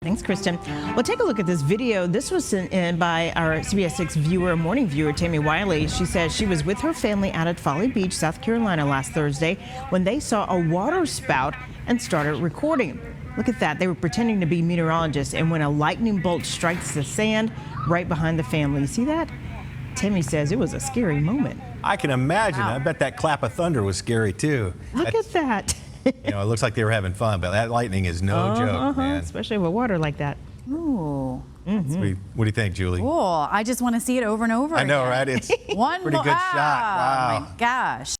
Thanks, Kristen. Well, take a look at this video. This was sent in by our CBS 6 viewer, morning viewer, Tammy Wiley. She says she was with her family out at Folly Beach, South Carolina last Thursday when they saw a water spout and started recording. Look at that. They were pretending to be meteorologists, and when a lightning bolt strikes the sand right behind the family. You see that? Tammy says it was a scary moment. I can imagine. Wow. I bet that clap of thunder was scary too. Look at that. You know, it looks like they were having fun, but that lightning is no joke, man. Especially with water like that. Ooh. What do you think, Julie? Oh, I just want to see it over and over I know, again. right? It's one pretty good shot. Wow. Oh my gosh.